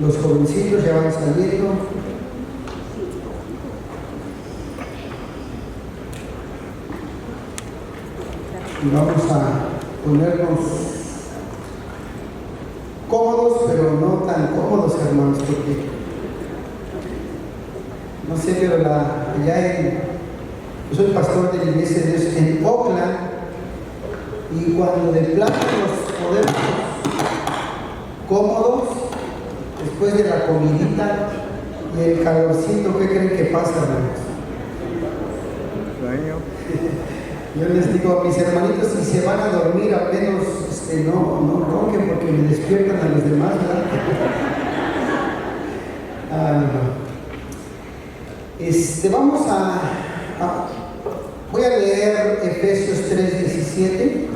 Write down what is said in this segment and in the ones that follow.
Los jovencitos ya van saliendo. Y vamos a ponernos cómodos, pero no tan cómodos, hermanos, porque no sé, pero yo soy pastor de la Iglesia de Dios en Oakland, y cuando de plano nos podemos cómodos, después de la comidita y el calorcito, ¿qué creen que pasa, hermanos? Yo les digo a mis hermanitos, si se van a dormir, al menos no ronquen porque me despiertan a los demás, ¿verdad? Voy a leer Efesios 3:17.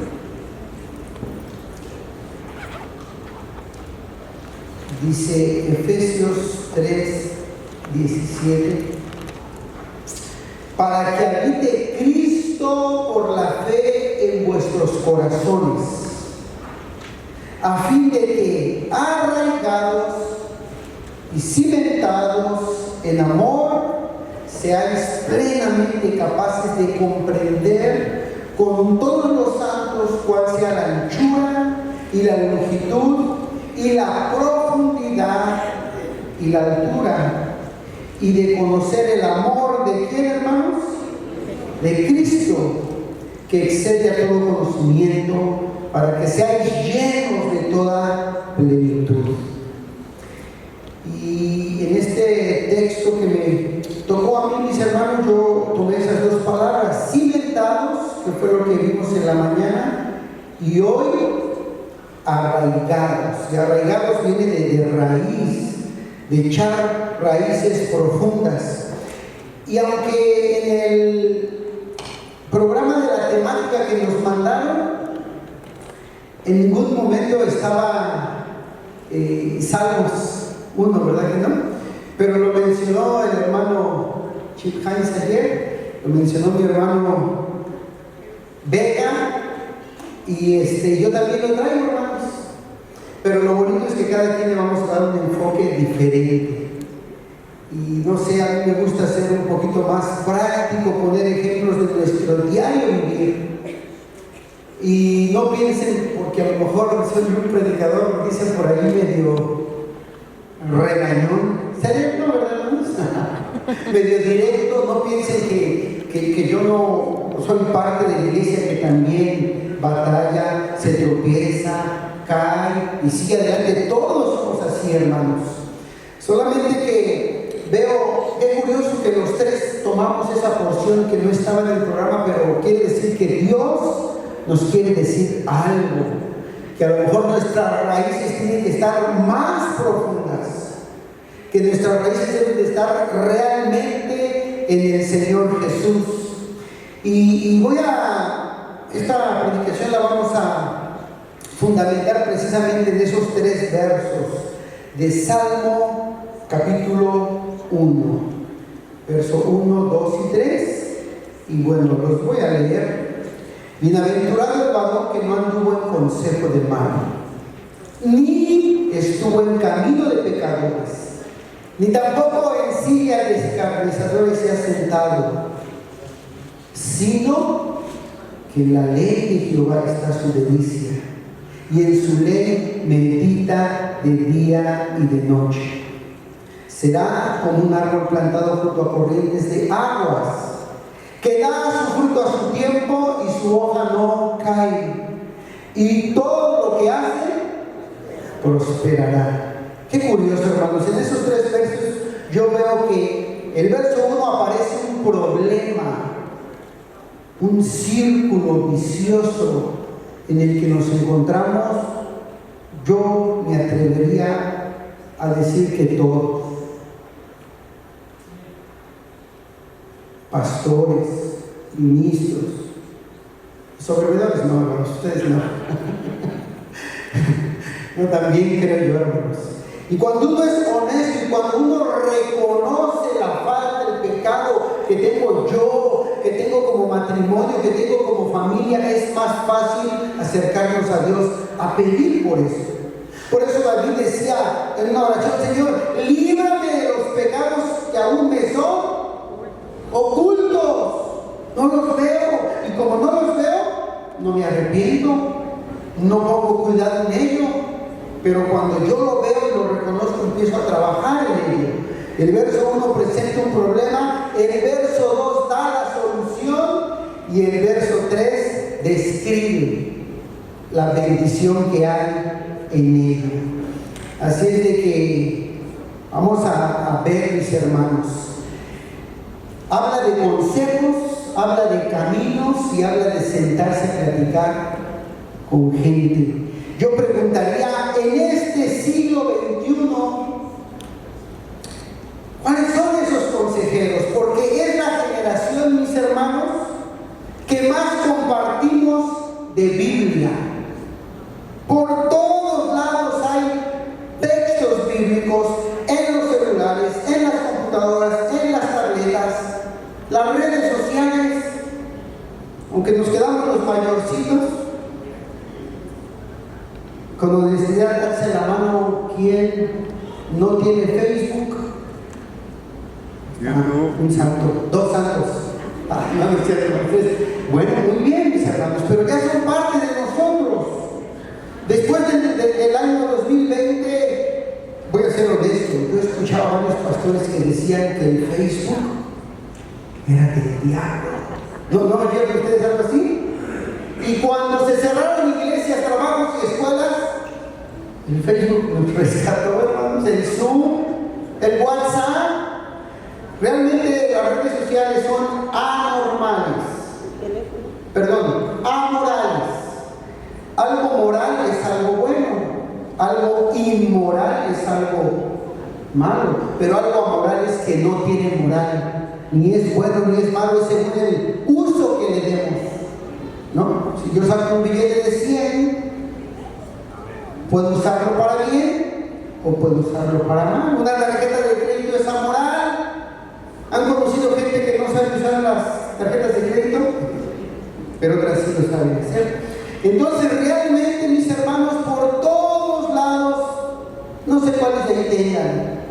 Dice Efesios 3:17: para que habite Cristo por la fe en vuestros corazones, a fin de que, arraigados y cimentados en amor, seáis plenamente capaces de comprender con todos los santos cuál sea la anchura y la longitud y la profundidad y la altura, y de conocer el amor de ¿quién, hermanos? De Cristo, que excede a todo conocimiento, para que seáis llenos de toda plenitud. Y en este texto que me tocó a mí, mis hermanos, yo tomé esas dos palabras: cimentados, que fue lo que vimos en la mañana, y hoy arraigados. Y arraigados viene de raíz, de echar raíces profundas. Y aunque en el programa de la temática que nos mandaron, en ningún momento estaba Salmos 1, ¿verdad que no? Pero lo mencionó el hermano Chip Hines ayer, lo mencionó mi hermano Vega, y yo también lo traigo, hermanos. Pero lo bonito es que cada quien le vamos a dar un enfoque diferente. Y no sé, a mí me gusta ser un poquito más práctico, poner ejemplos de nuestro diario vivir. Y no piensen, porque a lo mejor soy un predicador, dicen por ahí medio regañón. ¿Serio? No, ¿verdad, hermanos? Medio directo. No piensen que yo no soy parte de la iglesia que también batalla, se tropieza, cae y sigue adelante. Todos somos así, hermanos. Solamente que veo, es curioso que los tres tomamos esa porción que no estaba en el programa, pero quiere decir que Dios nos quiere decir algo, que a lo mejor nuestras raíces tienen que estar más profundas, que nuestras raíces deben de estar realmente en el Señor Jesús. Y esta predicación la vamos a fundamentar precisamente en esos tres versos de Salmo capítulo 1, verso 1, 2 y 3. Y bueno, los voy a leer. Bienaventurado el varón que no anduvo en consejo de malo, ni estuvo en camino de pecadores, ni tampoco en silla de escarnecedores se ha sentado, sino que en la ley de Jehová está su delicia, y en su ley medita de día y de noche. Será como un árbol plantado junto a corrientes de aguas, que da su fruto a su tiempo y su hoja no cae, y todo lo que hace prosperará. Qué curioso, hermanos. En esos tres versos yo veo que el verso 1 aparece un problema, un círculo vicioso en el que nos encontramos. Yo me atrevería a decir que todos, pastores, ministros, sobrevedores, no, hermanos, ustedes no. Yo también creo yo, hermanos. Y cuando uno es honesto y cuando uno reconoce la falta, el pecado que tengo yo, que tengo como matrimonio, que tengo como familia, es más fácil acercarnos a Dios, a pedir por eso. Por eso David decía en una oración: Señor, líbrame de los pecados que aún me son ocultos. No los veo, y como no los veo, no me arrepiento, no pongo cuidado en ello. Pero cuando yo lo veo y lo reconozco, empiezo a trabajar en ello. El verso 1 presenta un problema, el verso 2 da la solución y el verso 3 describe la bendición que hay en ello. Así es de que vamos a ver, mis hermanos. Habla de consejos, habla de caminos y habla de sentarse a platicar con gente. Yo preguntaría, en este siglo XXI, ¿cuáles son esos consejeros? Porque es la generación, mis hermanos, que más compartimos de Biblia. Por todos lados hay textos bíblicos en los celulares, en las computadoras, en las tabletas, las redes sociales. Aunque nos quedamos los mayorcitos, cuando decidí darse la mano, ¿quién no tiene Facebook? Un santo, 2 santos. No es cierto. Bueno, muy bien, mis hermanos, pero ya son parte de nosotros. Después del año 2020, voy a ser honesto, yo escuchaba a varios pastores que decían que el Facebook era del diablo. ¿No me quieren ustedes algo así? Y cuando se cerraron iglesias, trabajos y escuelas, el Facebook nos rescató, hermanos, el Zoom, el WhatsApp. Realmente las redes sociales son amorales. Algo moral es algo bueno, algo inmoral es algo malo, pero algo amoral es que no tiene moral, ni es bueno ni es malo, es según el uso que le demos, ¿no? Si yo saco un billete de 100, puedo usarlo para bien o puedo usarlo para mal. Una tarjeta de crédito es amoral. ¿Han conocido gente que no sabe usar las tarjetas de crédito? Pero otras sí lo saben hacer. Entonces, realmente, mis hermanos, por todos lados, no sé cuáles de ahí tengan,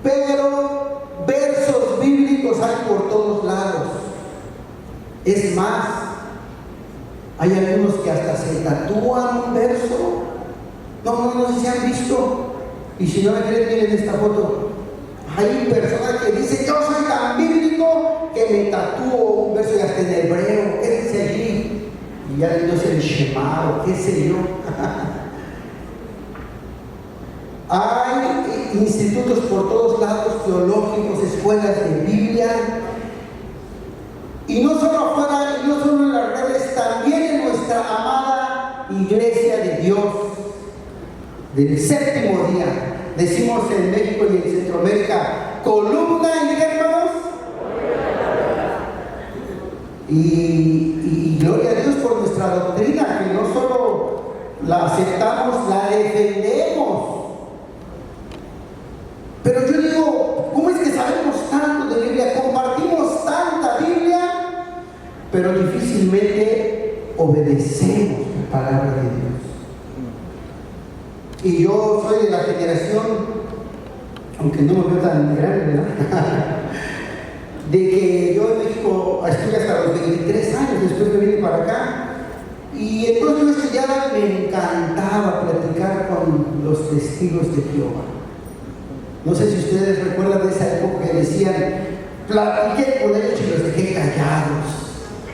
pero versos bíblicos hay por todos lados. Es más, hay algunos que hasta se tatúan un verso. No sé si han visto. Y si no me creen, miren esta foto. Hay personas que dicen: yo soy tan bíblico que me tatúo un verso y hasta en hebreo. ¿Qué dice allí? Y ya no sé el Shema o qué sé yo. Hay institutos por todos lados, teológicos, escuelas de Biblia. Y no solo afuera, y no solo en las redes, también en nuestra amada Iglesia de Dios del séptimo día. Decimos en México y en Centroamérica, columna y hermanos. Y gloria a Dios por nuestra doctrina, que no solo la aceptamos, la defendemos. Pero yo digo, ¿cómo es que sabemos tanto de Biblia? Compartimos tanta Biblia, pero difícilmente obedecemos la palabra de Dios. Y yo soy de la generación, aunque no me veo tan grande, ¿verdad? De que yo en México estuve hasta los 23 años, después me vine para acá. Y entonces yo estudiaba y me encantaba platicar con los testigos de Jehová. No sé si ustedes recuerdan de esa época que decían: platiqué con ellos y los dejé callados.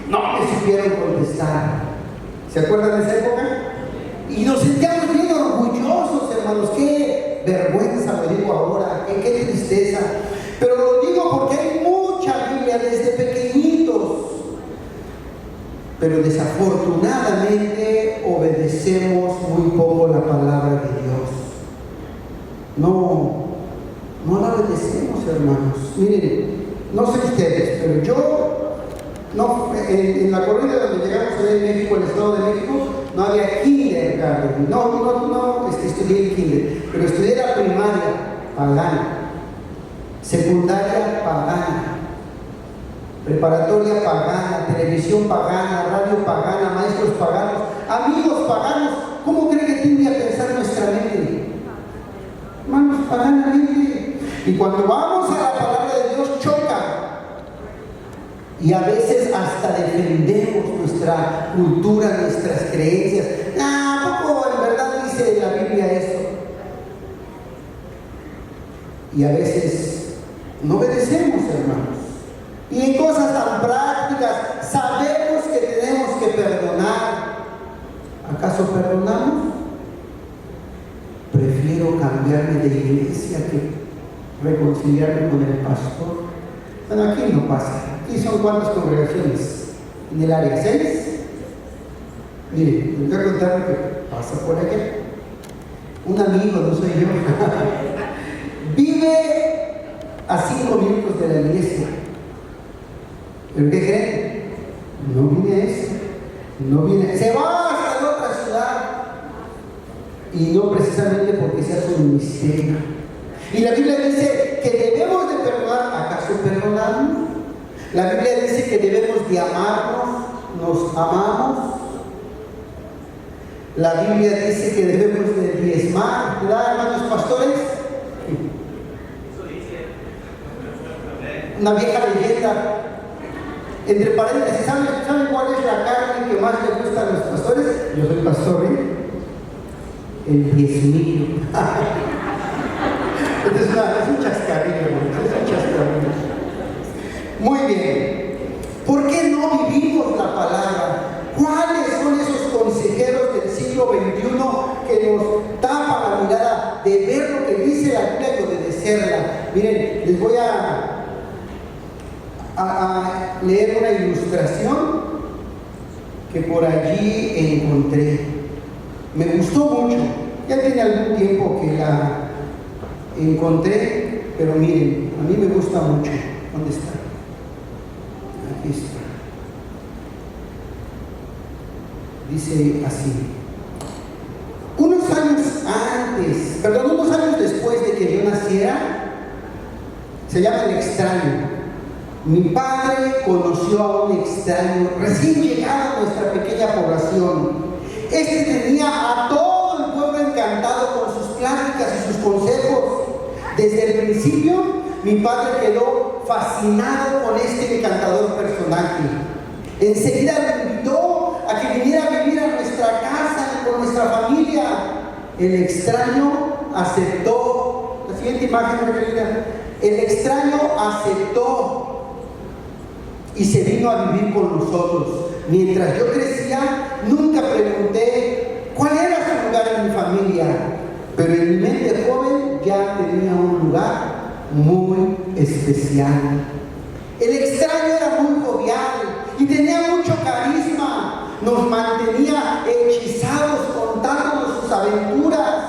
No me supieron contestar. ¿Se acuerdan de esa época? Y nos sentíamos bien orgullosos, hermanos. Qué vergüenza, lo digo ahora, qué tristeza. Pero lo digo porque hay mucha Biblia desde pequeñitos. Pero desafortunadamente obedecemos muy poco la palabra de Dios. No la obedecemos, hermanos. Miren, no sé ustedes, pero yo, en la colonia donde llegamos en México, el Estado de México, no había kindergarten. Estudié el kinder, pero estudié la primaria pagana, secundaria pagana, preparatoria pagana, televisión pagana, radio pagana, maestros paganos, amigos paganos. ¿Cómo creen que tendría que pensar Y cuando vamos a la palabra de Dios choca. Y a veces hasta defendemos nuestra cultura, nuestras creencias. ¿Poco en verdad dice la Biblia eso? Y a veces no obedecemos, hermanos. Y en cosas tan prácticas sabemos que tenemos que perdonar. ¿Acaso perdonamos? Prefiero cambiarme de iglesia que reconciliarme con el pastor. Bueno, aquí no pasa. Aquí son cuántas congregaciones en el área, 6. Miren, les voy a contar lo que pasa por aquí. Un amigo, no soy yo, vive a 5 minutos de la iglesia. ¿Pero qué creen? No viene eso. No viene. Se va hasta la otra ciudad. Y no precisamente porque sea su ministerio. Y la Biblia dice que debemos de perdonar. ¿Acaso perdonamos? La Biblia dice que debemos de amarnos. ¿Nos amamos? La Biblia dice que debemos de diezmar. ¿Verdad, hermanos pastores? Una vieja leyenda. Entre paréntesis, ¿saben cuál es la carne que más le gusta a los pastores? Yo soy pastor, el diezmillo. Es un chascarrillo, es un chascarrillo. Muy bien. ¿Por qué no vivimos la palabra? ¿Cuáles son esos consejeros del siglo XXI que nos tapan la mirada de ver lo que dice la Biblia y obedecerla? Miren, les voy a leer una ilustración que por allí encontré. Me gustó mucho. Ya tiene algún tiempo que la encontré, pero miren, a mí me gusta mucho. ¿Dónde está? Aquí está. Dice así: unos años después de que yo naciera, se llama El Extraño. Mi padre conoció a un extraño recién llegado a nuestra pequeña población. Este tenía a todo el pueblo encantado con sus pláticas y sus consejos. Desde el principio, mi padre quedó fascinado con este encantador personaje. Enseguida lo invitó a que viniera a vivir a nuestra casa con nuestra familia. El extraño aceptó. La siguiente imagen, mi querida. El extraño aceptó y se vino a vivir con nosotros. Mientras yo crecía, nunca pregunté cuál era su lugar en mi familia, pero en mi mente joven ya tenía un lugar muy especial. El extraño era muy jovial y tenía mucho carisma. Nos mantenía hechizados contándonos sus aventuras.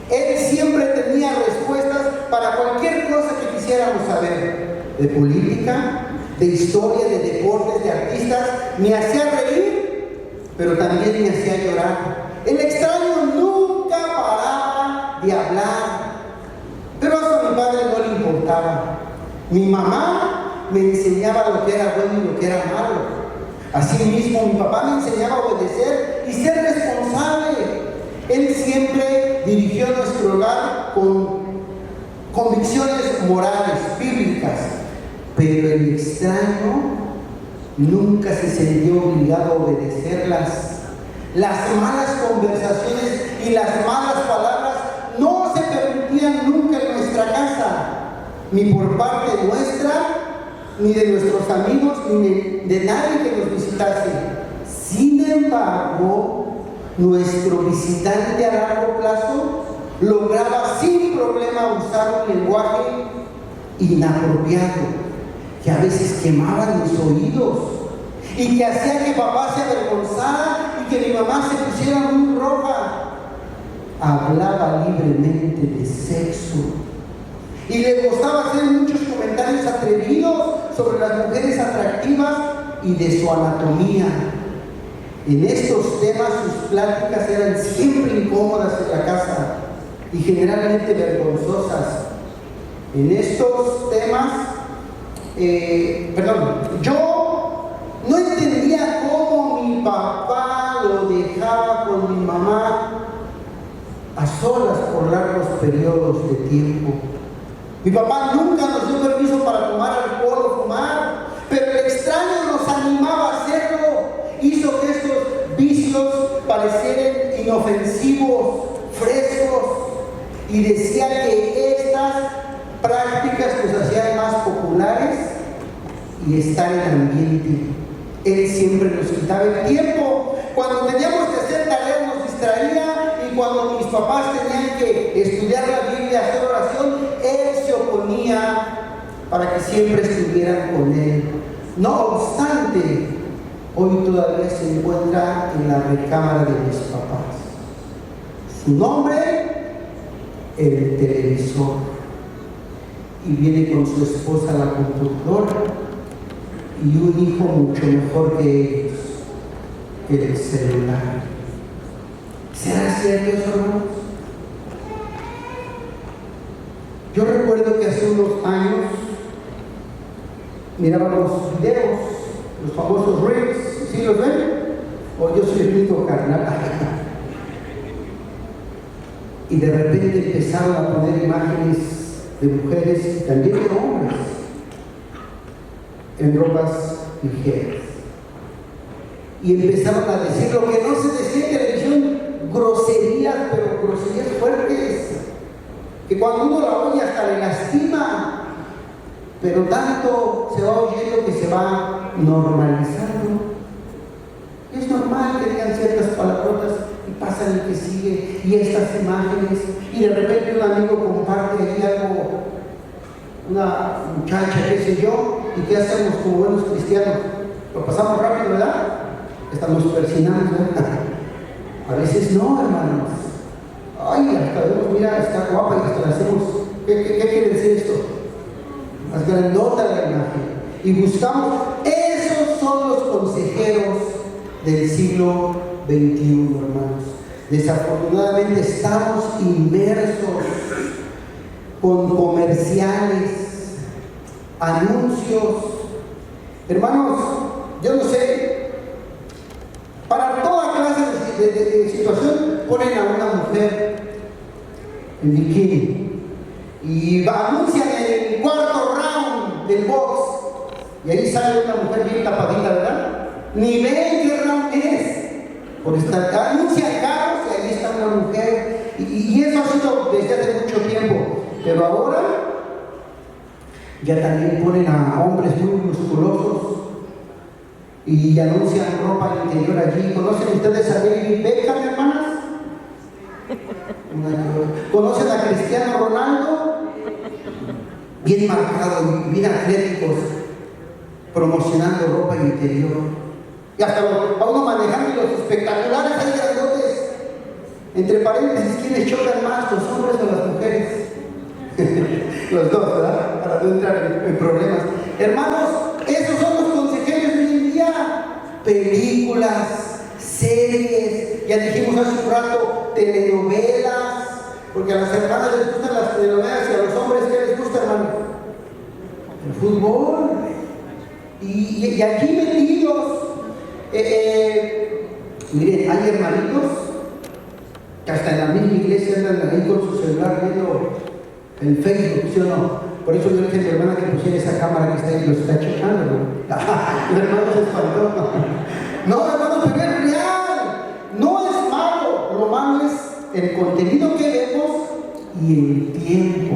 Él siempre tenía respuestas para cualquier cosa que quisiéramos saber, de política, de historia, de deportes, de artistas. Me hacía reír, pero también me hacía llorar. El extraño nunca paraba de hablar, pero eso a mi padre no le importaba. Mi mamá me enseñaba lo que era bueno y lo que era malo. Asimismo, mi papá me enseñaba a obedecer y ser responsable. Él siempre dirigió nuestro hogar con convicciones morales, bíblicas. Pero el extraño nunca se sintió obligado a obedecerlas. Las malas conversaciones y las malas palabras no se permitían nunca en nuestra casa, ni por parte nuestra, ni de nuestros amigos, ni de nadie que nos visitase. Sin embargo, nuestro visitante a largo plazo lograba sin problema usar un lenguaje inapropiado, que a veces quemaba mis oídos y que hacía que papá se avergonzara y que mi mamá se pusiera muy roja. Hablaba libremente de sexo y le gustaba hacer muchos comentarios atrevidos sobre las mujeres atractivas y de su anatomía. En estos temas sus pláticas eran siempre incómodas en la casa y generalmente vergonzosas. En estos temas yo no entendía cómo mi papá lo dejaba con mi mamá a solas por largos periodos de tiempo. Mi papá nunca nos dio permiso para tomar alcohol o fumar, pero el extraño nos animaba a hacerlo. Hizo que estos vicios parecieran inofensivos, frescos, y decía que estas prácticas nos hacían más populares y estar en el ambiente. Él siempre nos quitaba el tiempo. Cuando teníamos que hacer tareas nos distraía, y cuando mis papás tenían que estudiar la Biblia, hacer oración, él se oponía para que siempre estuvieran con él. No obstante, hoy todavía se encuentra en la recámara de mis papás. Su nombre, el televisor. Y viene con su esposa la computadora y un hijo mucho mejor que ellos, el celular. ¿Será cierto eso, hermanos? Yo recuerdo que hace unos años mirábamos videos, los famosos reels, ¿sí los ven? O yo soy el único carnal. Y de repente empezaron a poner imágenes de mujeres y también de hombres en ropas ligeras. Y empezaron a decir lo que no se decía en televisión, groserías, pero groserías fuertes, que cuando uno la oye hasta le lastima, pero tanto se va oyendo que se va normalizando. Es normal que digan ciertas palabrotas y pasan el que sigue, y estas imágenes, y de repente un amigo comparte ahí algo, una muchacha, qué sé yo, y qué hacemos como buenos cristianos, lo pasamos rápido, ¿verdad? Estamos persinando, ¿verdad? A veces no, hermanos. Ay, hasta vemos, mira, está guapa, y hasta le hacemos, ¿qué quiere decir esto? Más grandota la imagen, y buscamos. Esos son los consejeros del siglo XXI, hermanos. Desafortunadamente estamos inmersos con comerciales, anuncios. Hermanos, yo no sé, para toda clase de situación ponen a una mujer en bikini y anuncian el cuarto round del box, y ahí sale una mujer bien tapadita, ¿verdad? Ni ven qué round es, por estar, anuncian carros y ahí está una mujer, y eso ha sido desde hace mucho tiempo, pero ahora ya también ponen a hombres muy musculosos y anuncian ropa interior allí. ¿Conocen ustedes a David Beckham, hermanas? ¿Conocen a Cristiano Ronaldo? Bien marcados, bien atléticos, promocionando ropa interior. Y hasta va uno manejando los espectaculares ahí grandotes. Entre paréntesis, ¿quiénes chocan más, los hombres o las mujeres? Los dos, ¿verdad? Para no entrar en problemas. Hermanos, esos son los consejeros de hoy en día. Películas, series, ya dijimos hace un rato, telenovelas, porque a las hermanas les gustan las telenovelas y a los hombres, ¿qué les gusta, hermano? El fútbol. Y allí metidos, miren, hay hermanitos que hasta en la misma iglesia andan ahí con su celular viendo el Facebook, ¿sí o no? Por eso yo le dije a mi hermana que pusiera esa cámara que está ahí y lo está checando, ¿no? El hermano se espantó. No, hermano, pero es real. No es malo. Lo malo es el contenido que vemos y el tiempo.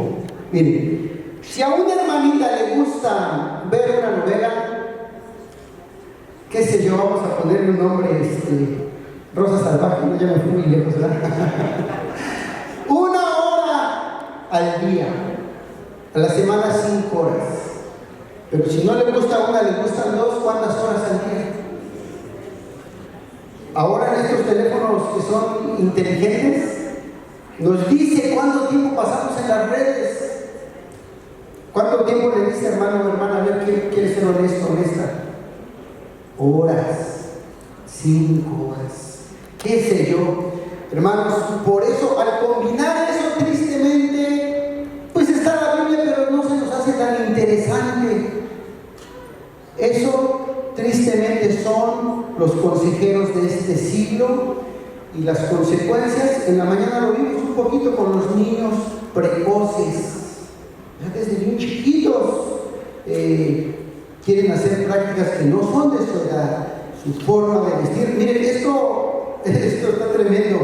Miren, si a una hermanita le gusta ver una novela, qué sé yo, vamos a ponerle un nombre, Rosa Salvaje, no, ya me fui muy lejos, ¿verdad? 1 hora al día, a la semana 5 horas. Pero si no le gusta una, le gustan 2, ¿cuántas horas al día? Ahora en estos teléfonos que son inteligentes, nos dice cuánto tiempo pasamos en las redes. ¿Cuánto tiempo le dice, hermano o hermana? A ver, ¿quién quiere ser honesto, honesta? Horas, 5 horas, qué sé yo. Hermanos, por eso al combinar eso tristemente, pues está la Biblia, pero no se nos hace tan interesante. Eso tristemente son los consejeros de este siglo, y las consecuencias. En la mañana lo vimos un poquito con los niños precoces. Ya desde bien chiquitos quieren hacer prácticas que no son de su edad, su forma de vestir. Miren, esto está tremendo.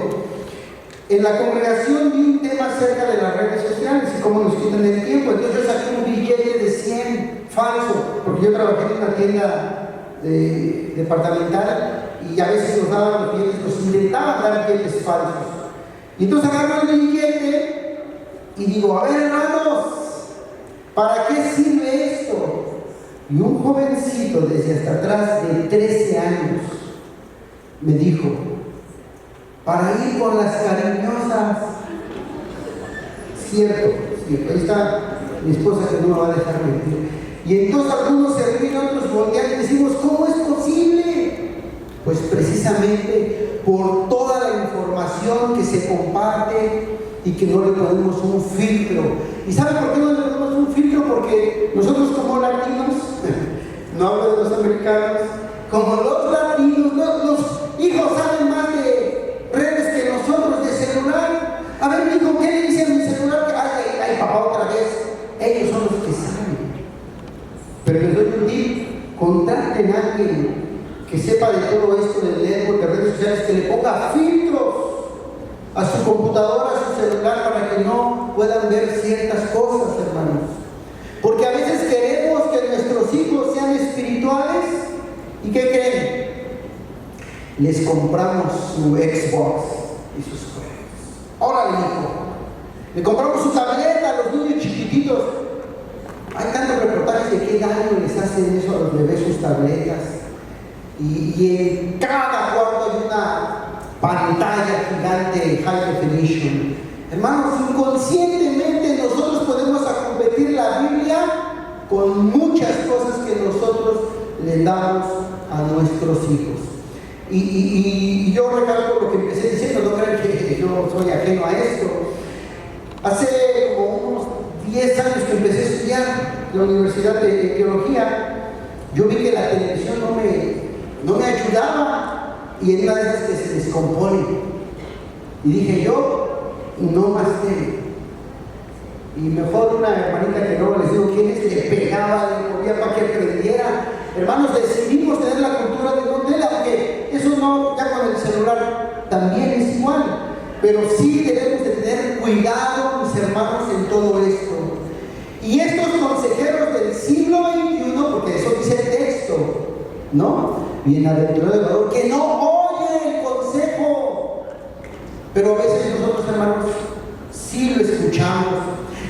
En la congregación vi un tema acerca de las redes sociales y cómo nos quitan el tiempo. Entonces yo saqué un billete de 100 falso, porque yo trabajé en una tienda departamental y a veces nos daban los billetes, nos intentaban dar billetes falsos. Y entonces agarro el billete y digo, a ver, hermanos, ¿para qué sirve esto? Y un jovencito desde hasta atrás de 13 años me dijo, para ir con las cariñosas. Cierto, ahí está mi esposa que no me va a dejar mentir. Y entonces algunos se ríen, otros voltean y decimos, ¿cómo es posible? Pues precisamente por toda la información que se comparte y que no le ponemos un filtro. ¿Y saben por qué no le ponemos un filtro? Porque nosotros como latinos, no hablo de los americanos, como los latinos, los hijos saben más de redes que nosotros, de celular. A ver, hijo, ¿qué le dice a mi celular? Ay, papá, otra vez. Ellos son los que saben. Pero les doy un tip: contacten a alguien que sepa de todo esto del network, de redes sociales, que le ponga filtros a su computadora, a su celular, para que no puedan ver ciertas cosas, hermanos. Porque a veces queremos que nuestros hijos sean espirituales. ¿Y qué creen? Les compramos su Xbox y sus juegos. Órale, hijo. Le compramos su tableta a los niños chiquititos. Hay tantos reportajes de qué daño les hacen eso a los bebés sus tabletas. Y en cada cuarto hay una pantalla gigante high definition. Hermanos, inconscientemente nosotros podemos competir la Biblia con muchas cosas que nosotros le damos a nuestros hijos. Y yo recalco lo que empecé diciendo, no crean que yo soy ajeno a esto. Hace como unos 10 años que empecé a estudiar en la Universidad de Teología, yo vi que la televisión no me ayudaba, y en una de esas que se descompone. Y dije yo, no más tele. Y mejor una hermanita que luego les digo quién es, le pegaba, le movía para que aprendiera. Hermanos, decidimos tener la cultura de no tele, aunque eso no, ya con el celular también es igual. Pero sí debemos de tener cuidado, mis hermanos, en todo esto. Y estos consejeros del siglo XXI, porque eso dice el texto, ¿no? Bienaventurado el varón que no oye el consejo. Pero a veces nosotros, hermanos, sí lo escuchamos.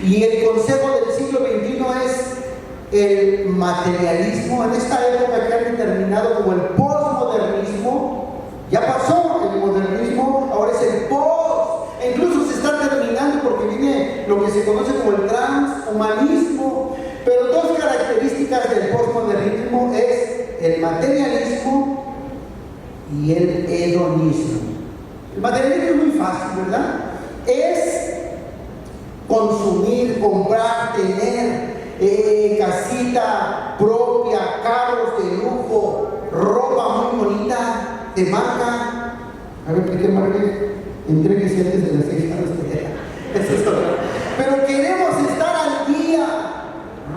Y el consejo del siglo XXI es el materialismo. En esta época que han determinado como el postmodernismo, ya pasó el modernismo, ahora es el post. E incluso se está terminando porque viene lo que se conoce como el transhumanismo. Pero dos características del postmodernismo es el materialismo y el hedonismo. El materialismo es muy fácil, ¿verdad? Es consumir, comprar, tener casita propia, carros de lujo, ropa muy bonita, de marca. A ver, ¿de qué marca? Entréguese antes de las 6 horas. Eso es todo. Pero queremos estar al día.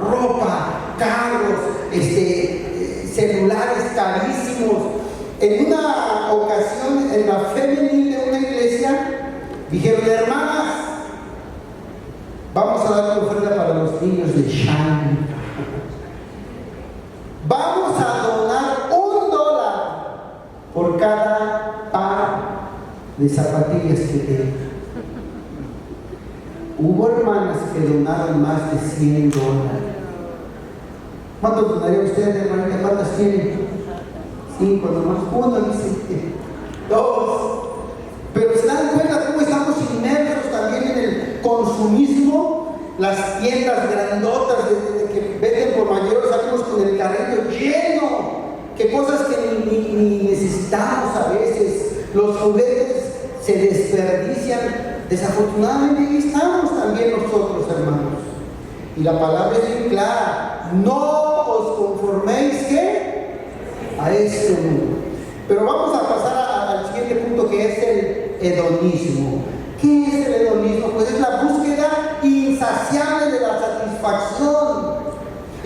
Ropa, carros, celulares carísimos. En una ocasión, en la femenil de una iglesia, dijeron: hermanas, vamos a dar una oferta para los niños de Shani. Vamos a donar $1 por cada par de zapatillas que tenga. Hubo hermanas que donaron más de $100. ¿Cuántos donaría usted, hermanita? ¿Cuántas tiene? 5 nomás. 1 dice. 2. Pero se dan cuenta cómo estamos inmersos también en el consumismo. Las tiendas grandotas que venden por mayor, salimos con el carrito lleno, que cosas que ni necesitamos a veces. Los juguetes se desperdician. Desafortunadamente ahí estamos también nosotros, hermanos. Y la palabra es muy clara: no os conforméis ¿qué? A este mundo. Pero vamos a pasar al siguiente punto, que es el hedonismo. ¿Qué es el hedonismo? Pues es la búsqueda insaciable de la satisfacción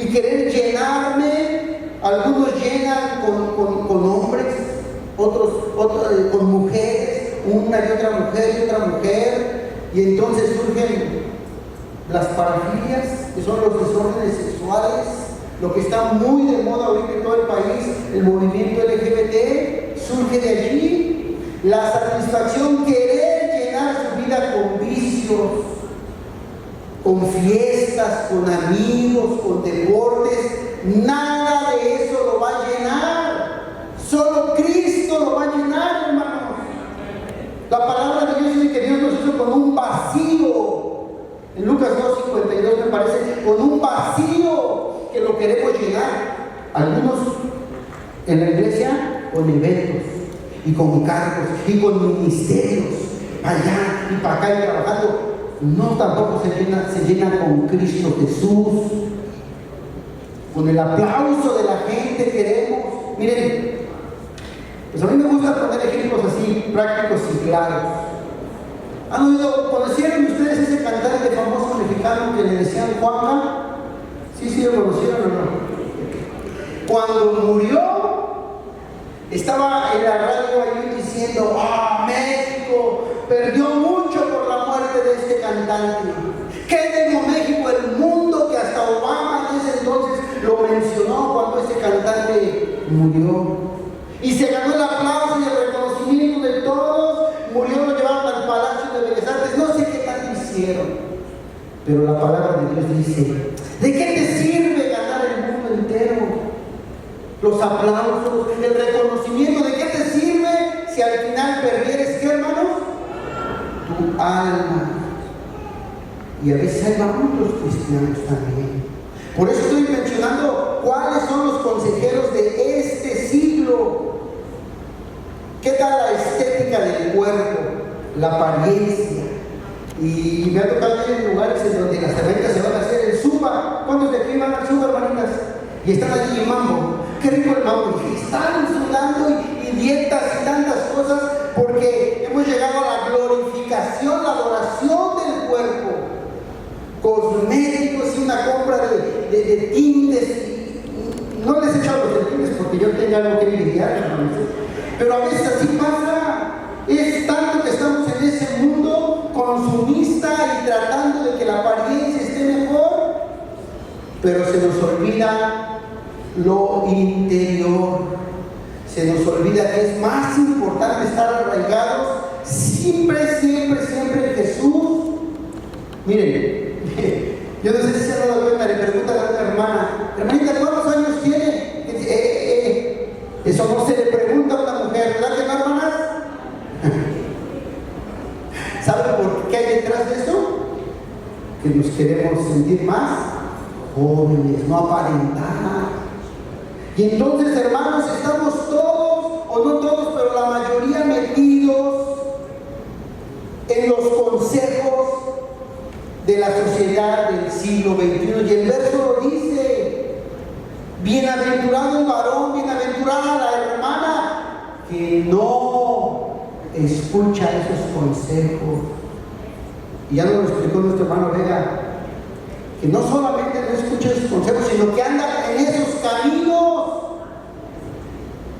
y querer llenarme. Algunos llenan con hombres, otros con mujeres, una y otra mujer, y entonces surgen las parafilias, que son los desórdenes sexuales, lo que está muy de moda ahorita en todo el país, el movimiento LGBT, surge de allí. La satisfacción, querer llenar su vida con vicios, con fiestas, con amigos, con deportes. Nada de eso lo va a llenar. Solo Cristo lo va a llenar, hermanos. La palabra de Dios dice que Dios nos hizo con un vacío. En Lucas 2:52 me parece, con un vacío que lo queremos llenar. Algunos en la iglesia con eventos y con cargos y con ministerios, para allá y para acá y trabajando. No, tampoco se llena con Cristo Jesús. Con el aplauso de la gente queremos. Miren, pues a mí me gusta poner ejemplos así prácticos y claros. ¿Han oído, conocieron ustedes ese cantante famoso mexicano que le decían Juanca? Sí, lo conocieron o no. Cuando murió, estaba en la radio ahí diciendo: México perdió mucho por la muerte de este cantante. ¿Qué dijo México? El mundo, que hasta Obama en ese entonces lo mencionó cuando ese cantante murió. Y se ganó el aplauso y el reconocimiento de todos. Murió, lo llevaron al Palacio de Bellas Artes. No sé qué tanto hicieron, pero la palabra de Dios dice: ¿de qué te sirve ganar el mundo entero? Los aplausos, el reconocimiento, ¿de qué te sirve si al final perdieres, ¿qué, hermanos? Tu alma. Y a veces hay muchos cristianos también. Por eso estoy mencionando cuáles son los consejeros de este siglo. ¿Qué tal la estética del cuerpo? La apariencia. Y me ha tocado ir en lugares en donde las herramientas se van a hacer el zumba. ¿Cuántos de aquí van al zumba, hermanitas? Y están allí en mambo. Qué rico el mambo. Y están sudando y dietas y tantas cosas, porque hemos llegado a la glorificación, la adoración del cuerpo. Cosméticos y una compra de tintes. No les he echado los tintes porque yo tengo algo que envidiar, hermanos. Pero a veces así pasa. Es tanto que estamos en ese mundo consumista y tratando de que la apariencia esté mejor, pero se nos olvida lo interior. Se nos olvida que es más importante estar arraigados siempre en Jesús. Miren, yo no sé si se han dado cuenta, le preguntan a una hermanita, ¿cuántos años tiene? Eso no se le pregunta a una mujer, ¿verdad que no, hermanas? ¿Saben por qué hay detrás de eso? Que nos queremos sentir más jóvenes, no aparentar. Y entonces, hermanos, estamos todos, o no todos, pero la mayoría metidos en los consejos de la sociedad del siglo XXI. Y el verso lo dice: bienaventurado el varón, bienaventurada la hermana que no escucha esos consejos. Y ya nos lo explicó nuestro hermano Vega, que no solamente no escucha esos consejos, sino que anda en esos caminos.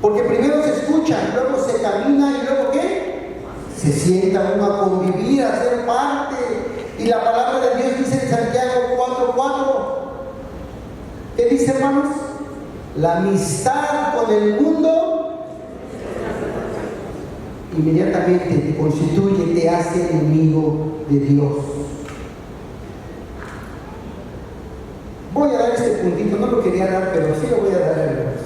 Porque primero se escucha, luego se camina y luego ¿qué? Se sienta uno a convivir, a ser parte. Y la palabra de Dios dice en Santiago 4:4, ¿qué dice, hermanos? La amistad con el mundo inmediatamente te constituye, te hace enemigo de Dios. Voy a dar este puntito, no lo quería dar, pero sí lo voy a dar, hermanos.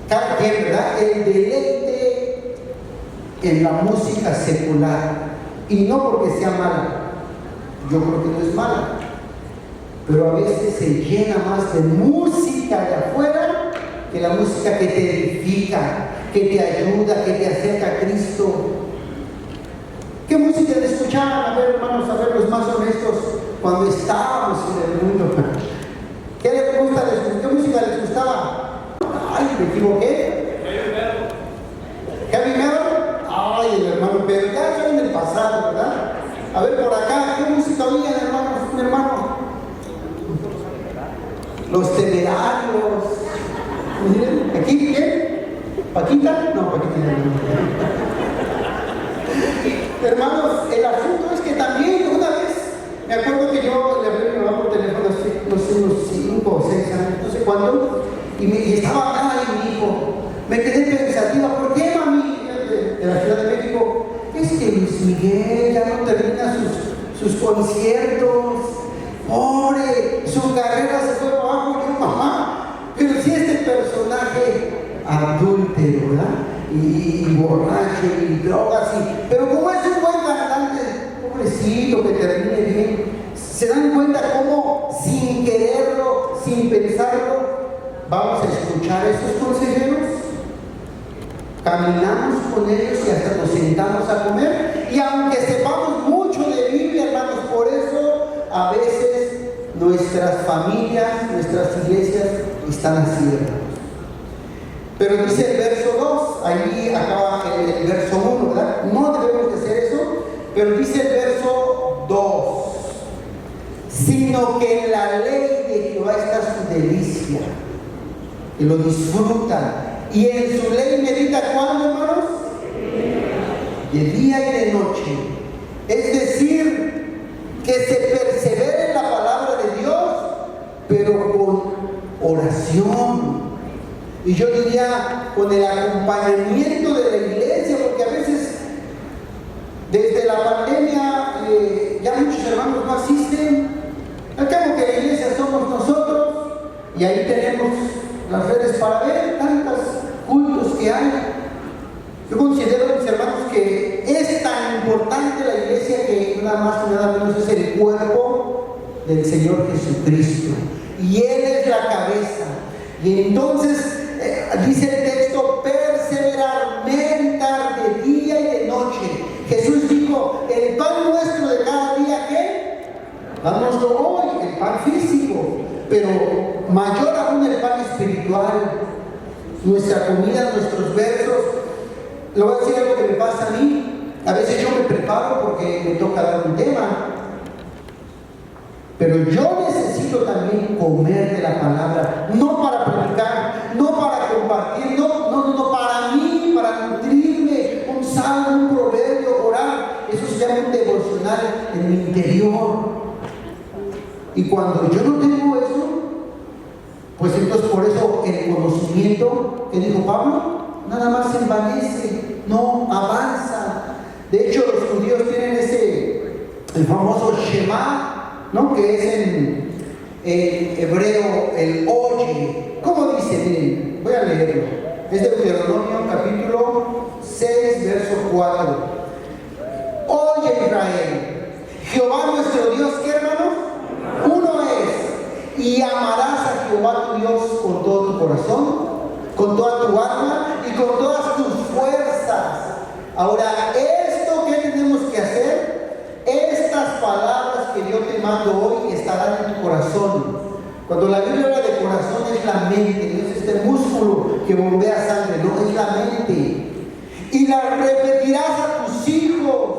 Cada quien, ¿verdad? El deleite en la música secular. Y no porque sea mala, yo creo que no es mala, pero a veces se llena más de música de afuera que la música que te edifica, que te ayuda, que te acerca a Cristo. ¿Qué música le escuchaban? A ver, hermanos, a ver, los más honestos, cuando estábamos en el mundo. ¿Qué les gusta? ¿Qué música les gustaba? Ay, me equivoqué. Heavy metal. Ay, el hermano Pedro, ya son del pasado, ¿verdad? A ver, por acá, ¿qué música oían, hermanos? Un hermano. ¿Aquí qué? ¿Paquita? No, Paquita no. Hermanos, el asunto es que también una vez, me acuerdo que yo le hablé a mi mamá por teléfono hace, no sé, unos 5 o 6 años, no sé cuánto, y estaba acá y mi hijo. Me quedé pensativa, ¿por qué, mami? De la Ciudad de México. Es que Luis Miguel ya no termina sus conciertos. Pobre, su carrera se fue abajo. Yo, mamá, pero si este personaje adúltero, ¿verdad? Y borracho y drogas, pero como es un buen cantante, pobrecito, que termine bien, se dan cuenta cómo sin quererlo, sin pensarlo, vamos a escuchar a esos consejeros. Caminamos con ellos y hasta nos sentamos a comer, y aunque sepamos mucho de Biblia, hermanos, por eso a veces nuestras familias, nuestras iglesias están así, hermanos. Pero dice el verso 2, ahí acaba el verso 1, ¿verdad? No debemos de hacer eso, pero dice el verso 2, sino que en la ley de Jehová está su delicia, y lo disfruta. Y en su ley medita, ¿cuándo, hermanos? De día y de noche. Es decir, que se persevere en la palabra de Dios, pero con oración. Y yo diría, con el acompañamiento de la iglesia, porque a veces, desde la pandemia, ya muchos hermanos no asisten. Al cabo que la iglesia somos nosotros, y ahí tenemos las redes para ver tantos cultos que hay. Yo considero, mis hermanos, que es tan importante la iglesia que nada más y nada menos es el cuerpo del Señor Jesucristo, y Él es la cabeza. Y entonces dice el texto, perseverar, meditar de día y de noche. Jesús dijo, el pan nuestro de cada día, ¿qué? Dánoslo hoy, el pan físico, pero mayor aún el pan espiritual, nuestra comida, nuestros versos. Le voy a decir algo que me pasa a mí. A veces yo me preparo porque me toca dar un tema, pero yo necesito también comer de la palabra, no para predicar, no para compartir, no, para mí, para nutrirme, un salmo, un proverbio, orar. Eso se llama un devocional en mi interior. Y cuando yo no tengo eso, pues entonces por eso el conocimiento que dijo Pablo, nada más se envanece, no avanza. De hecho, los judíos tienen el famoso Shema, ¿no? Que es en hebreo el oye. ¿Cómo dice? Miren, voy a leerlo. Es de Deuteronomio capítulo 6, verso 4. Oye, Israel, Jehová nuestro Dios, ¿qué, hermanos? Uno es, y amarás a Jehová tu Dios con todo tu corazón, con toda tu alma y con todas tus fuerzas. Ahora, ¿esto qué tenemos que hacer? Estas palabras que yo te mando hoy estarán en tu corazón. Cuando la Biblia habla de corazón es la mente, no es este músculo que bombea sangre, no, es la mente. Y las repetirás a tus hijos,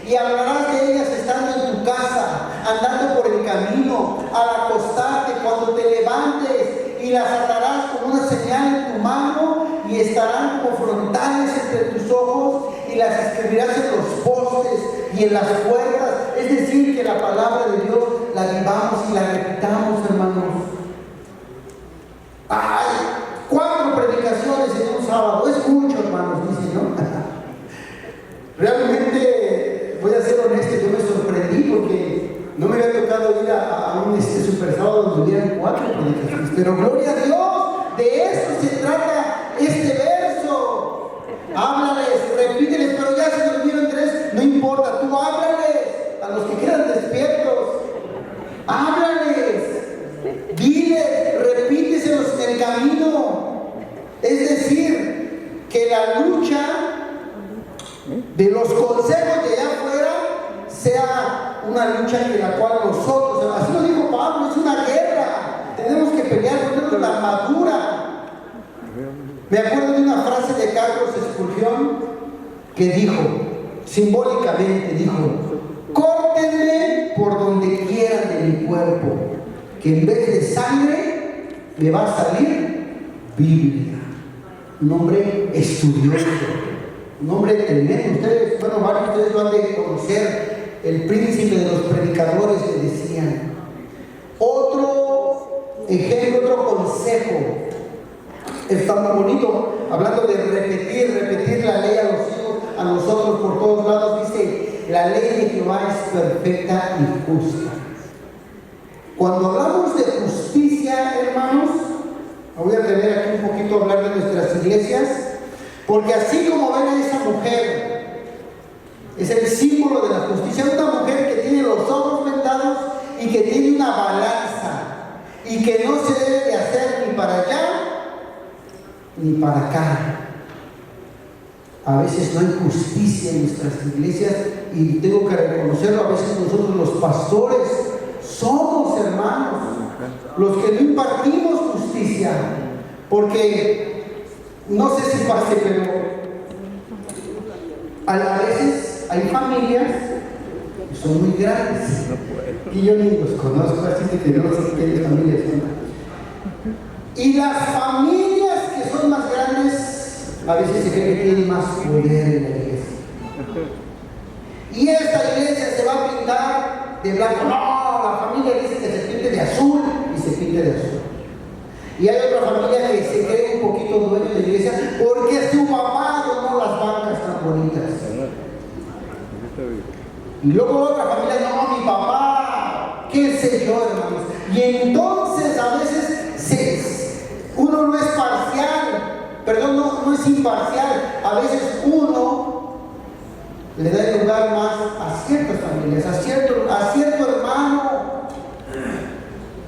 y hablarás de ellas estando en tu casa, andando por el camino, al acostarte, cuando te levantes, y las atarás como una señal en tu mano, y estarán como frontales entre tus ojos, y las escribirás en los postes y en las puertas. Es decir, que la palabra de Dios la vivamos y la repitamos, hermanos. ¡Ay! 4 predicaciones en un sábado, es mucho, hermanos, dicen, ¿no? Realmente, voy a ser honesto, yo me sorprendí porque no me había tocado ir a un super sábado donde hubieran 4 predicaciones. Pero gloria a Dios, de eso se trata este verso. Háblales, repíteles, pero ya se durmieron 3, no importa, tú háblales a los que quedan despiertos. Háblales, diles, repíteselos en el camino. Es decir, que la lucha de los consejos de allá afuera sea una lucha en la cual nosotros, así lo dijo Pablo, es una guerra, tenemos que pelear con la armadura. Me acuerdo de una frase de Carlos Spurgeon que dijo, simbólicamente dijo, córtenme por donde quieran de mi cuerpo, que en vez de sangre me va a salir Biblia, un hombre estudioso, un hombre tremendo. Ustedes, bueno, varios de ustedes lo han de conocer, el príncipe de los predicadores, le decían. Otro ejemplo, otro consejo, está muy bonito, hablando de repetir la ley a los hijos, a nosotros por todos lados. Dice: la ley de Jehová es perfecta y justa. Cuando hablamos de justicia, hermanos, me voy a atrever aquí un poquito a hablar de nuestras iglesias, porque así como ven a esa mujer, es el símbolo de la justicia, una mujer que tiene los ojos vendados y que tiene una balanza, y que no se debe de hacer ni para allá ni para acá. A veces no hay justicia en nuestras iglesias, y tengo que reconocerlo. A veces nosotros los pastores somos, hermanos, los que no impartimos justicia, porque no sé si pase, pero a veces hay familias que son muy grandes, y yo ni los conozco, así que no sé qué familias son. Y las familias que son más grandes a veces se cree que tienen más poder en la iglesia. Y esta iglesia se va a pintar de blanco. No, la familia dice que se pinte de azul y se pinte de azul. Y hay otra familia que se cree un poquito dueño de la iglesia porque su papá donó las bancas tan bonitas. Y luego otra familia: no, mi papá, qué sé yo, hermanos. Y entonces a veces uno no es parcial, perdón, no es imparcial. A veces uno le da el lugar más a ciertas familias, a cierto hermano.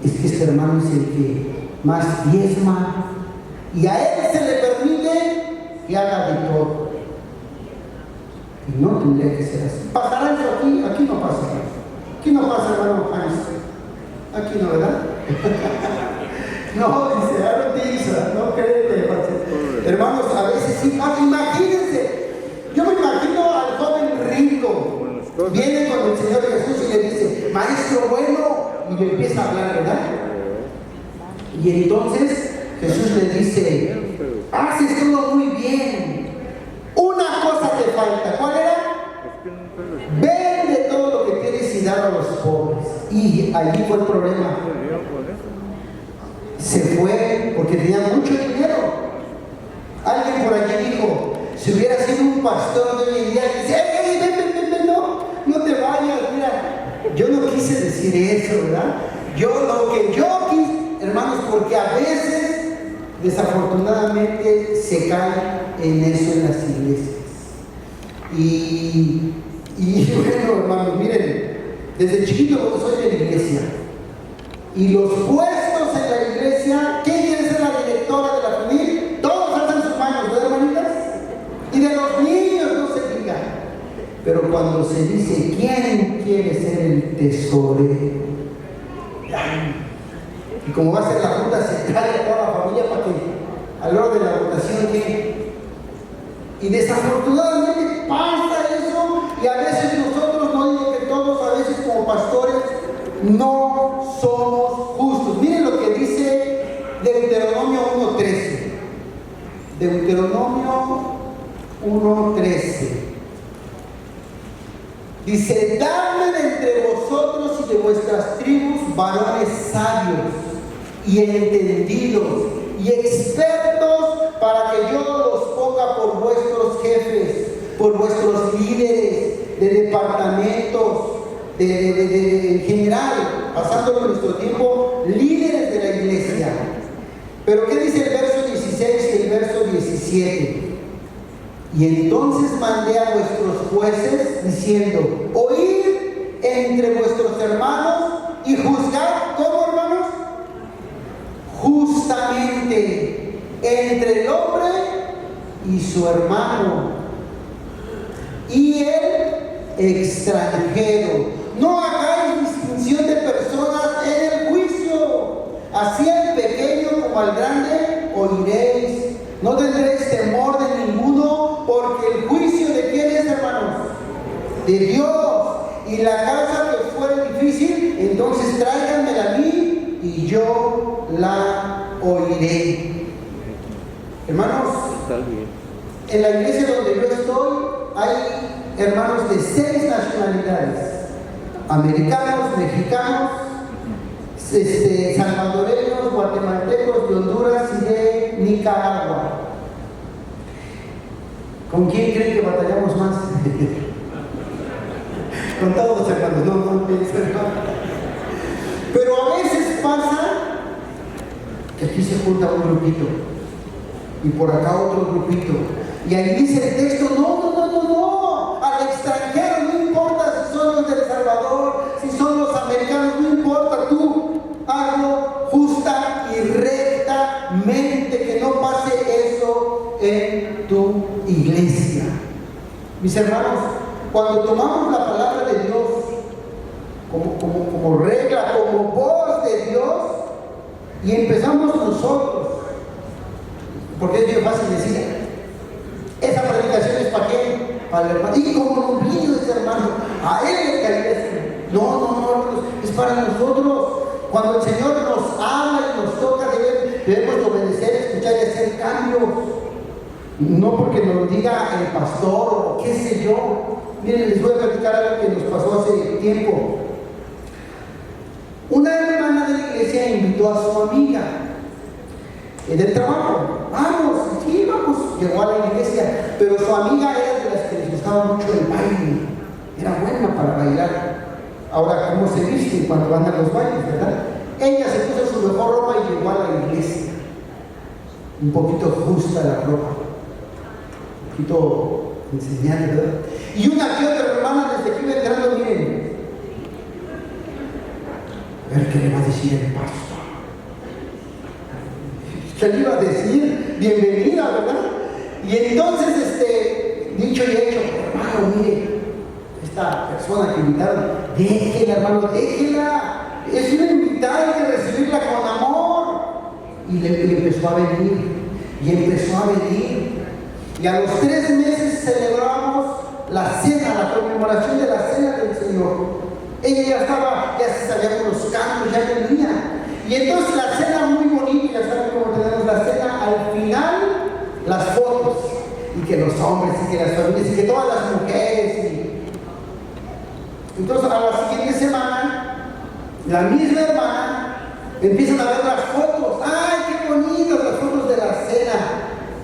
Es que este hermano es el que más diezma, y a él se le permite que haga de todo. Y no tendría que ser así. ¿Pasará eso aquí? Aquí no pasa. Aquí no pasa, hermano Hans. Aquí no, ¿verdad? No, dice, ahora utiliza, no créete. Hermanos, a veces sí pasa. Imagínense, yo me imagino al joven rico, viene con el Señor Jesús y le dice: maestro bueno, y le empieza a hablar, ¿verdad? Y entonces Jesús le dice: haces todo muy bien, una cosa te falta. ¿Cuál era? Vende todo lo que tienes y dalo a los pobres. Y allí fue el problema. Se fue porque tenía mucho dinero. Alguien por allí dijo: si hubiera sido un pastor de hoy en día, dice: ven, no te vayas. Mira, yo no quise decir eso, ¿verdad? Lo que yo quise, hermanos, porque a veces desafortunadamente se cae en eso en las iglesias. Y bueno, hermanos, miren, desde chiquito soy de la iglesia, y los puestos en la iglesia, ¿quién quiere ser la directora de la familia? Todos alzan sus manos, ¿verdad, hermanitas? Y de los niños no se diga. Pero cuando se dice quién quiere ser el tesorero, y como va a ser la junta central de toda la familia, para que a la hora de la votación llegue. Y desafortunadamente pasa eso, y a veces nosotros, no digo que todos, a veces como pastores no somos justos. Miren lo que dice Deuteronomio 1:13. Deuteronomio 1:13. Dice: dadme de entre vosotros y de vuestras tribus varones sabios y entendidos y expertos, para que yo los ponga por vuestros jefes, por vuestros líderes de departamentos, en general, pasándolo nuestro tiempo, líderes de la iglesia. Pero ¿qué dice el verso 16 y el verso 17? Y entonces mandé a vuestros jueces diciendo: oíd entre vuestros hermanos y juzgad, ¿cómo, hermanos? Justamente entre el hombre y su hermano y el extranjero. No hagáis distinción de personas en el juicio, así al pequeño como al grande oiréis. No tendréis temor de ninguno, porque el juicio de quién es, hermanos, de Dios. Y la causa que fuere difícil, entonces tráiganmela a mí y yo la oiré. Hermanos, en la iglesia donde yo estoy hay hermanos de 6 nacionalidades: americanos, mexicanos, salvadoreños, guatemaltecos, de Honduras y de Nicaragua. ¿Con quién creen que batallamos más? Con todos, hermanos, no piensen. Pero a veces pasa que aquí se junta un grupito y por acá otro grupito, y ahí dice el texto: no, al extranjero no importa si son los del Salvador, si son los americanos, no importa, tú hazlo justa y rectamente, que no pase eso en tu iglesia. Mis hermanos, cuando tomamos la palabra de Dios como regla, como voz de Dios, y empezamos nosotros, porque es bien fácil decir: esa predicación es para qué, para el hermano, y como los niños, hermano, a él le cae. No, es para nosotros. Cuando el Señor nos habla y nos toca, debemos obedecer, escuchar y hacer cambios. No porque nos lo diga el pastor o qué sé yo. Miren, les voy a platicar algo que nos pasó hace tiempo. Una hermana de la iglesia invitó a su amiga del trabajo. Vamos. Llegó a la iglesia, pero su amiga era de las que les gustaba mucho el baile. Era buena para bailar. Ahora, ¿cómo se viste cuando van a los bailes, verdad? Ella se puso su mejor ropa y llegó a la iglesia. Un poquito justa la ropa, un poquito enseñante, ¿verdad? Y una que otra hermana, desde que iba entrando, miren, a ver qué le va a decir el pastor. ¿Qué le iba a decir? Bienvenida, ¿verdad? Y entonces, dicho y hecho: hermano, mire, esta persona que invitaron, déjela, hermano, déjela. Es una invitada, hay que recibirla con amor. Y le empezó a venir, y a los 3 meses celebramos la cena, la conmemoración de la cena del Señor. Ella ya se sabía con los cantos, ya venía. Y entonces la cena muy bonita, ya saben cómo tenemos la cena, al final las fotos, y que los hombres, y que las familias, y que todas las mujeres. Entonces a la siguiente semana, la misma hermana empiezan a ver las fotos. ¡Ay, qué bonitas las fotos de la cena!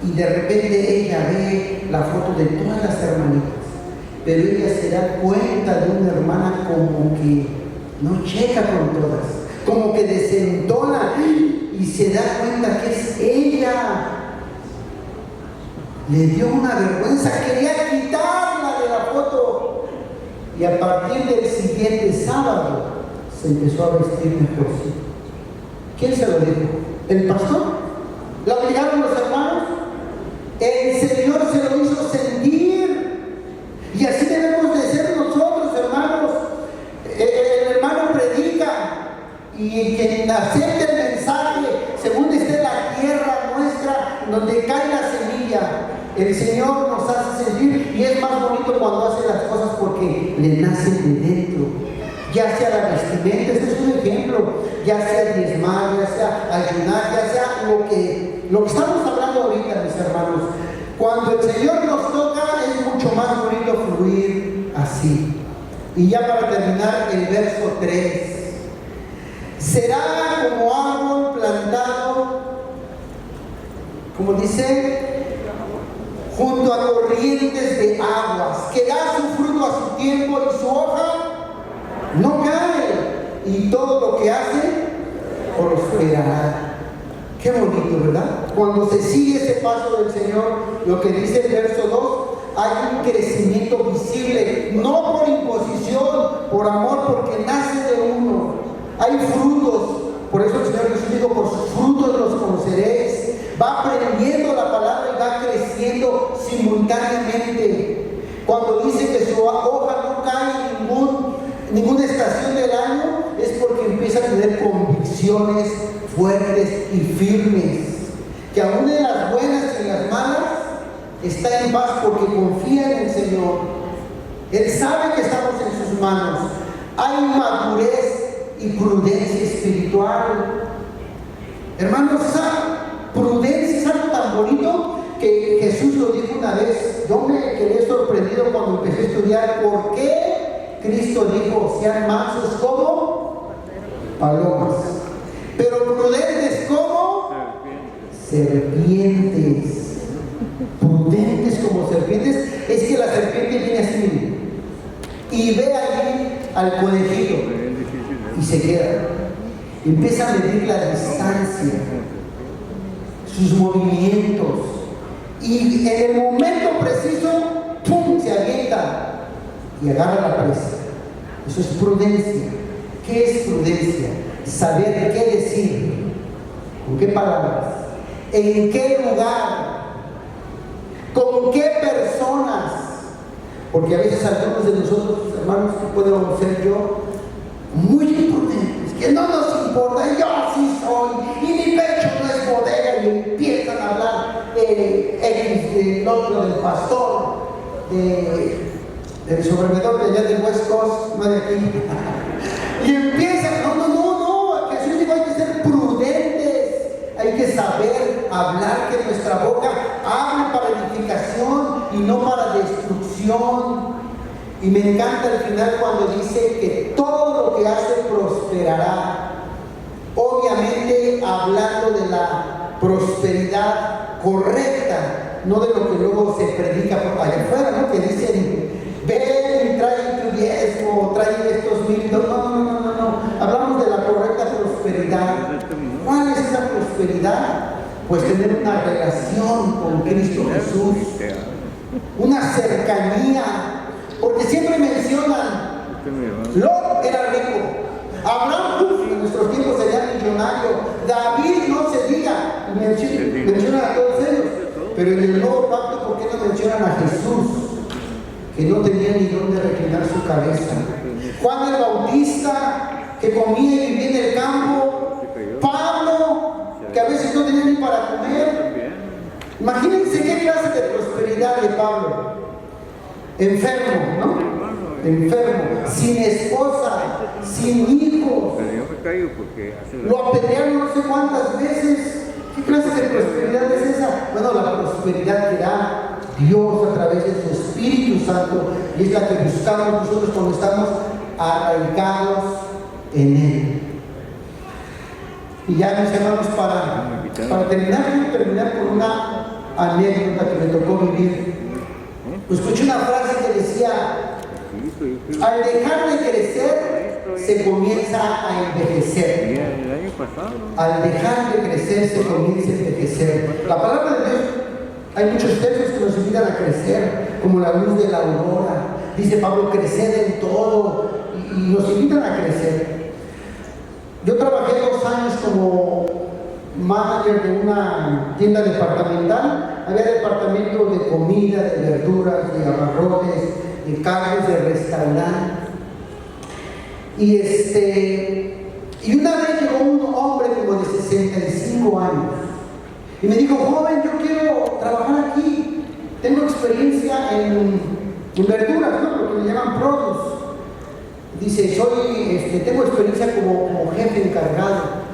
Y de repente ella ve la foto de todas las hermanitas, pero ella se da cuenta de una hermana como que no checa con todas, como que desentona, y se da cuenta que es ella. Le dio una vergüenza, quería quitarla de la foto, y a partir del siguiente sábado se empezó a vestir mejorcito. ¿Quién se lo dijo? ¿El pastor? ¿La obligaron los hermanos? El Señor se lo hizo sentir. Y así debemos de ser nosotros, hermanos. El hermano predica, y quien acepte el mensaje, según esté la tierra nuestra, donde cae la semilla, el Señor nos hace sentir. Y es más bonito cuando hace las cosas porque le nacen de dentro. Ya sea la vestimenta, este es un ejemplo, ya sea diezmar, ya sea ayunar, ya sea lo que estamos hablando ahorita, mis hermanos. Cuando el Señor nos toca, es mucho más bonito fluir así. Y ya para terminar, el verso 3. Será como árbol plantado, como dice, junto a corrientes de aguas, que da su fruto a su tiempo y su hoja no cae, y todo lo que hace prosperará. Qué bonito, ¿verdad? Cuando se sigue ese paso del Señor, lo que dice el verso 2, hay un crecimiento visible, no por imposición, por amor, porque nace de uno. Hay frutos, por eso el Señor Jesús dijo: por sus frutos los conoceréis. Va aprendiendo la palabra y va creciendo simultáneamente. Cuando dice que su hoja no cae en ninguna estación del año, es porque empieza a tener convicciones fuertes y firmes, que aún en las buenas y en las malas está en paz porque confía en el Señor. Él sabe que estamos en sus manos. Hay madurez y prudencia espiritual. Hermanos, Prudencia es algo tan bonito que Jesús lo dijo una vez. Yo me quedé sorprendido cuando empecé a estudiar por qué Cristo dijo: sean mansos como palomas, pero prudentes como serpientes. Prudentes como serpientes. Es que la serpiente viene así y ve allí al conejillo y se queda. Empieza a medir la distancia, sus movimientos, y en el momento preciso, ¡pum!, se avienta y agarra la presa. Eso es prudencia. ¿Qué es prudencia? Saber qué decir, con qué palabras, en qué lugar, con qué personas. Porque a veces algunos de nosotros, hermanos, que puedo ser yo, muy imprudentes, que no nos importa, yo así soy, y mi pecho no es bodega, y empiezan a hablar del otro, del pastor, del sobrevivor de allá del West Coast, no de aquí. Y empiezan, no, Jesús dijo: hay que ser prudentes, hay que saber hablar, que nuestra boca hable para edificación y no para destrucción. Y me encanta el final cuando dice que todo lo que hace prosperará. Obviamente hablando de la prosperidad correcta, no de lo que luego se predica por allá afuera, ¿no? Que dicen: ven y trae tu diezmo, trae estos 1,000. No. Hablamos de la correcta prosperidad. ¿Cuál es esa prosperidad? Pues tener una relación con Cristo Jesús, una cercanía. Porque siempre mencionan: Lot era rico, Abraham, en nuestros tiempos sería millonario, David, no se diga, mencionan a todos ellos. Pero en el nuevo pacto, ¿por qué no mencionan a Jesús, que no tenía ni dónde reclinar su cabeza? Juan el Bautista, que comía y vivía en el campo. Pablo, que a veces no tenía ni para comer. Imagínense qué clase de prosperidad de Pablo. Enfermo, ¿no? Enfermo, sin esposa, sin hijos. Lo apedrearon no sé cuántas veces. ¿Qué clase de prosperidad es esa? Bueno, la prosperidad que da Dios a través de su Espíritu Santo, y es la que buscamos nosotros cuando estamos arraigados en Él. Y ya, mis hermanos, para terminar, quiero terminar con una anécdota que me tocó vivir. Escuché una frase que decía: al dejar de crecer se comienza a envejecer. Al dejar de crecer se comienza a envejecer. La palabra de Dios, hay muchos textos que nos invitan a crecer, como la luz de la aurora. Dice Pablo: crecer en todo, y nos invitan a crecer. Yo trabajé 2 años como manager de una tienda departamental. Había departamento de comida, de verduras, de abarrotes, de carnes, de restaurante. Y una vez llegó un hombre como de 65 años y me dijo: joven, yo quiero trabajar aquí, tengo experiencia en verduras, ¿no? Lo que le llaman produce. Dice: tengo experiencia como jefe encargado.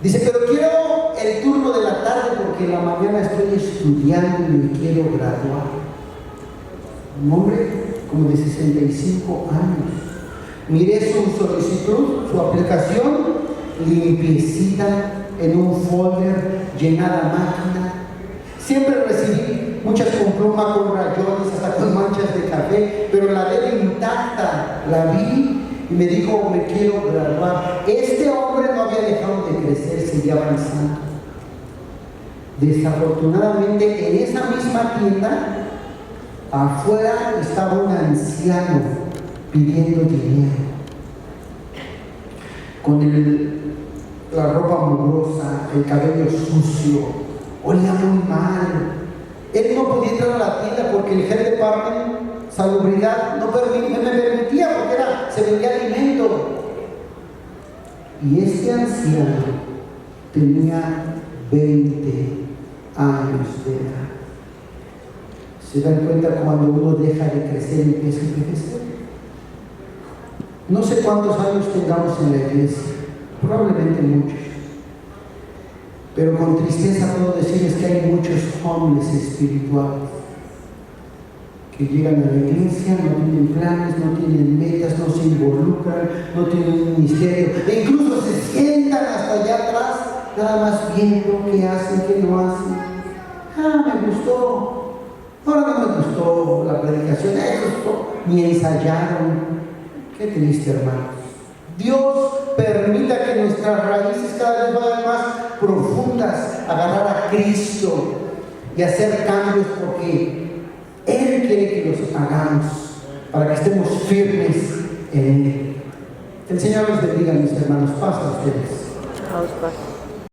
Dice: pero quiero el turno de la tarde porque en la mañana estoy estudiando y me quiero graduar. Un hombre como de 65 años. Miré su solicitud, su aplicación, limpiecita, en un folder, llenada a máquina. Siempre recibí muchas con pluma, con rayones, hasta con manchas de café, pero la de intacta, la vi y me dijo: me quiero graduar. Este hombre no había dejado de crecer, seguía avanzando. Desafortunadamente, en esa misma tienda, afuera estaba un anciano pidiendo dinero, con la ropa mugrosa, el cabello sucio, olía muy mal. Él no podía entrar a la tienda porque el head department, salubridad, no me permitía, porque se vendía alimento. Y este anciano tenía 20 años de edad. ¿Se dan cuenta cuando uno deja de crecer y empieza a envejecer? No sé cuántos años tengamos en la iglesia, probablemente muchos. Pero con tristeza puedo decirles que hay muchos hombres espirituales que llegan a la iglesia, no tienen planes, no tienen metas, no se involucran, no tienen un ministerio, e incluso se sientan hasta allá atrás, nada más viendo qué hacen, qué no hacen. Me gustó, ahora no me gustó la predicación, ni ensayaron. Qué triste, hermanos. Dios permita que nuestras raíces cada vez vayan más profundas, agarrar a Cristo y hacer cambios, porque Él quiere que los hagamos para que estemos firmes en Él. El Señor les bendiga, mis hermanos. Paz a ustedes.